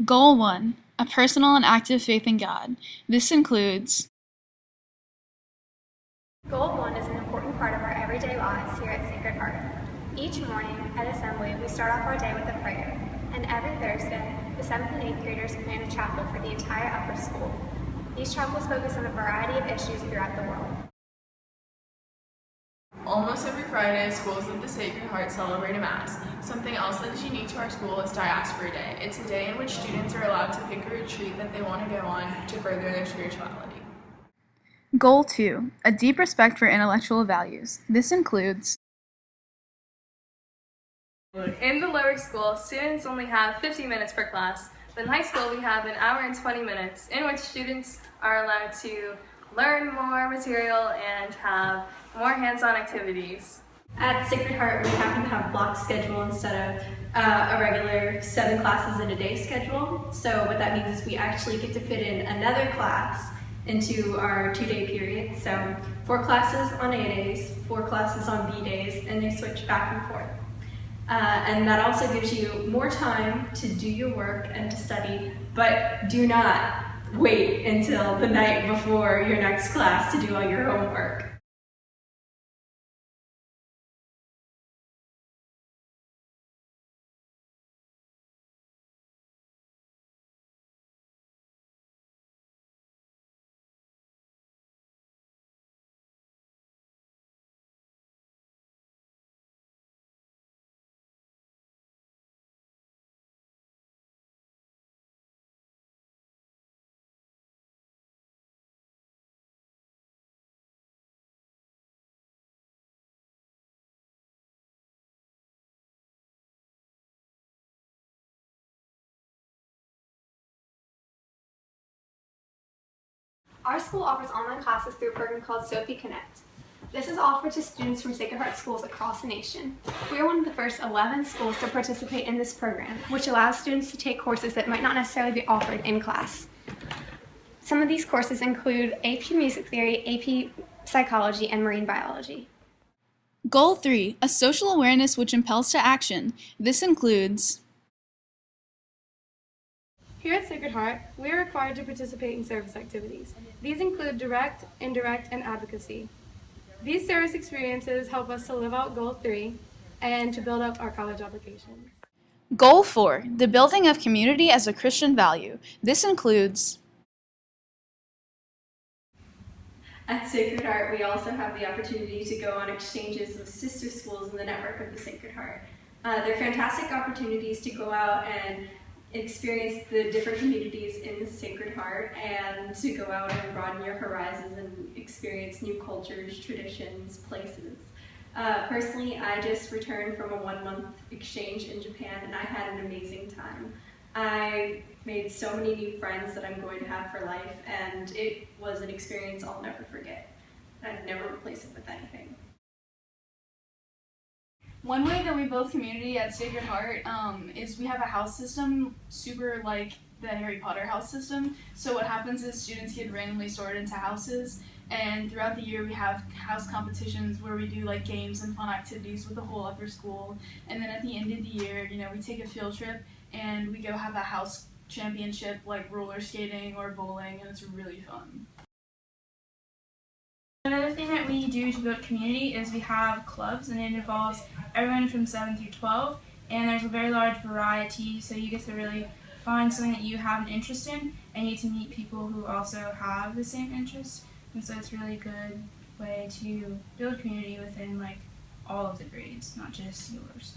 Goal 1. A personal and active faith in God. This includes Goal 1 is an important part of our everyday lives here at Sacred Heart. Each morning at Assembly, we start off our day with a prayer, and every Thursday, the 7th and 8th graders plan a chapel for the entire upper school. These chapels focus on a variety of issues throughout the world. Almost every Friday, schools of the Sacred Heart celebrate a Mass. Something else that is unique to our school is Diaspora Day. It's a day in which students are allowed to pick a retreat that they want to go on to further their spirituality. Goal 2. A deep respect for intellectual values. This includes in the lower school, students only have 50 minutes per class, but in high school we have an hour and 20 minutes in which students are allowed to learn more material and have more hands-on activities. At Sacred Heart, we happen to have block schedule instead of a regular 7 classes in a day schedule. So what that means is we actually get to fit in another class into our 2-day period. So 4 classes on A days, 4 classes on B days, and they switch back and forth. And that also gives you more time to do your work and to study, but do not wait until the night before your next class to do all your homework. Our school offers online classes through a program called Sophie Connect. This is offered to students from Sacred Heart schools across the nation. We are one of the first 11 schools to participate in this program, which allows students to take courses that might not necessarily be offered in class. Some of these courses include AP Music Theory, AP Psychology, and Marine Biology. Goal 3. A social awareness which impels to action. This includes Here at Sacred Heart, we are required to participate in service activities. These include direct, indirect, and advocacy. These service experiences help us to live out Goal 3 and to build up our college applications. Goal 4. The building of community as a Christian value. This includes At Sacred Heart, we also have the opportunity to go on exchanges with sister schools in the network of the Sacred Heart. They're fantastic opportunities to go out and experience the different communities in the Sacred Heart and to go out and broaden your horizons and experience new cultures, traditions, places. Personally, I just returned from a 1-month exchange in Japan and I had an amazing time. I made so many new friends that I'm going to have for life, and it was an experience I'll never forget. I'd never replace it with anything. One way that we build community at Sacred Heart is we have a house system, super like the Harry Potter house system. So what happens is students get randomly sorted into houses, and throughout the year we have house competitions where we do like games and fun activities with the whole upper school. And then at the end of the year, we take a field trip and we go have a house championship like roller skating or bowling, and it's really fun. Another thing that we do to build community is we have clubs, and it involves everyone from 7 through 12, and there's a very large variety, so you get to really find something that you have an interest in, and you get to meet people who also have the same interest, and so it's a really good way to build community within like all of the grades, not just yours.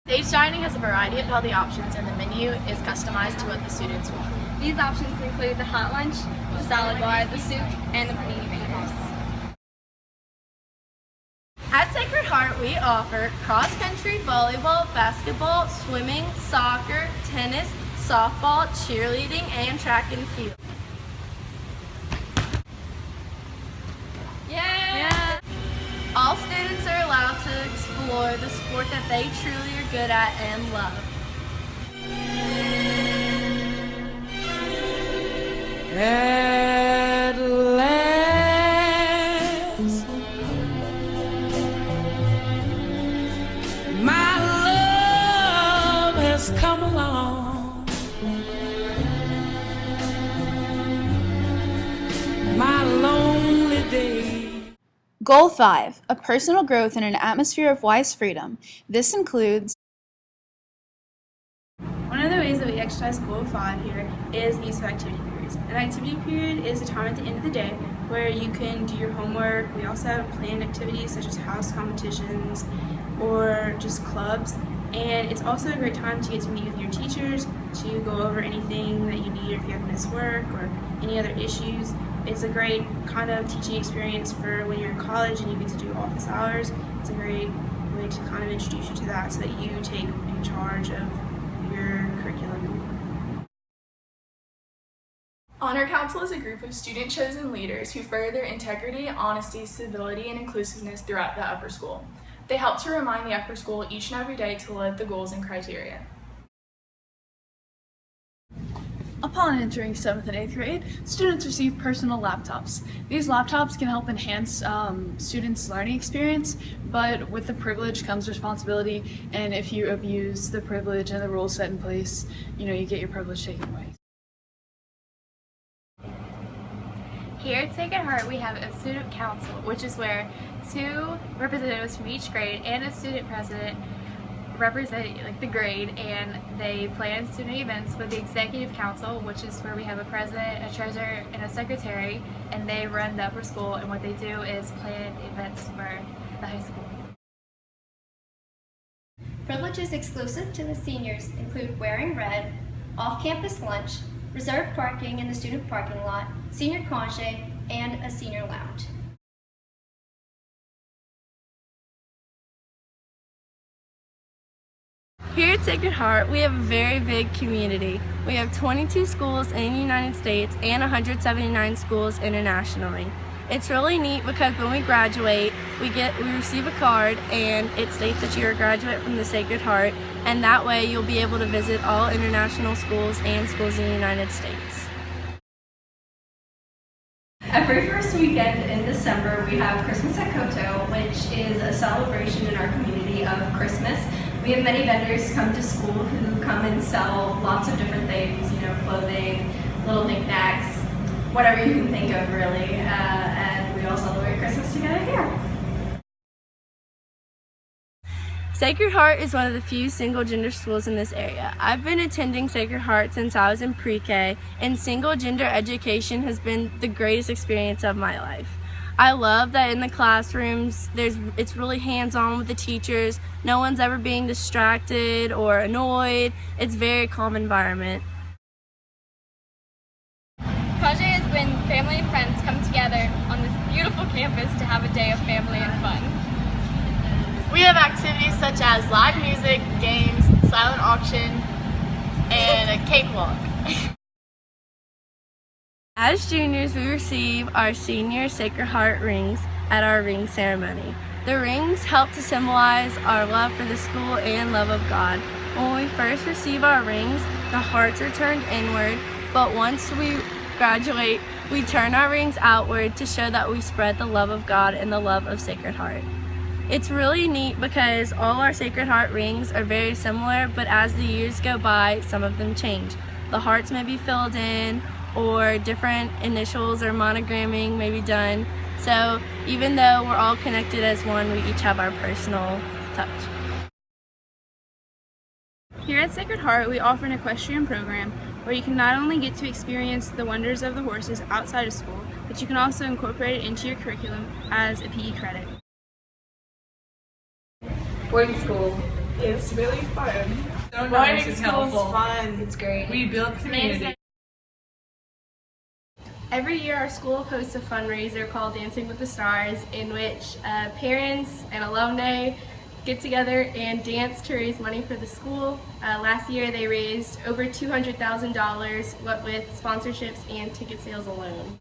Stage dining has a variety of healthy options, and the menu is customized to what the students want. These options include the hot lunch, the salad bar, the soup, and the panini bangers. At Sacred Heart, we offer cross-country, volleyball, basketball, swimming, soccer, tennis, softball, cheerleading, and track and field. Yeah! All students are allowed to explore the sport that they truly are good at and love. At last, my love has come along. My lonely day. Goal 5, a personal growth in an atmosphere of wise freedom. This includes One of the ways that we exercise Goal 5 here is the use of activity periods. An activity period is a time at the end of the day where you can do your homework. We also have planned activities such as house competitions or just clubs. And it's also a great time to get to meet with your teachers, to go over anything that you need, or if you have missed work or any other issues. It's a great kind of teaching experience for when you're in college and you get to do office hours. It's a great way to kind of introduce you to that so that you take in charge of your curriculum. Honor Council is a group of student-chosen leaders who further integrity, honesty, stability, and inclusiveness throughout the upper school. They help to remind the upper school each and every day to live the goals and criteria. Upon entering 7th and 8th grade, students receive personal laptops. These laptops can help enhance students' learning experience, but with the privilege comes responsibility, and if you abuse the privilege and the rules set in place, you get your privilege taken away. Here at Sacred Heart, we have a student council, which is where 2 representatives from each grade and a student president represent the grade, and they plan student events with the executive council, which is where we have a president, a treasurer, and a secretary, and they run the upper school, and what they do is plan events for the high school. Privileges exclusive to the seniors include wearing red, off-campus lunch, reserved parking in the student parking lot, senior conche, and a senior lounge. Here at Sacred Heart, we have a very big community. We have 22 schools in the United States and 179 schools internationally. It's really neat because when we graduate, we receive a card and it states that you're a graduate from the Sacred Heart, and that way you'll be able to visit all international schools and schools in the United States. Every first weekend in December, we have Christmas at Koto, which is a celebration in our community of Christmas. We have many vendors come to school who come and sell lots of different things, clothing, little knickknacks, whatever you can think of really, and we all celebrate Christmas together here. Sacred Heart is one of the few single-gender schools in this area. I've been attending Sacred Heart since I was in pre-K, and single-gender education has been the greatest experience of my life. I love that in the classrooms, it's really hands-on with the teachers. No one's ever being distracted or annoyed. It's a very calm environment. Project is when family and friends come together on this beautiful campus to have a day of family and fun. We have activities such as live music, games, silent auction, and a cakewalk. As juniors, we receive our senior Sacred Heart rings at our ring ceremony. The rings help to symbolize our love for the school and love of God. When we first receive our rings, the hearts are turned inward, but once we graduate, we turn our rings outward to show that we spread the love of God and the love of Sacred Heart. It's really neat because all our Sacred Heart rings are very similar, but as the years go by, some of them change. The hearts may be filled in, or different initials or monogramming may be done. So even though we're all connected as one, we each have our personal touch. Here at Sacred Heart, we offer an equestrian program where you can not only get to experience the wonders of the horses outside of school, but you can also incorporate it into your curriculum as a PE credit. Boarding school. It's really fun. So nice and helpful. Fun. It's great. We build community. Every year our school hosts a fundraiser called Dancing with the Stars, in which parents and alumni get together and dance to raise money for the school. Last year they raised over $200,000, what with sponsorships and ticket sales alone.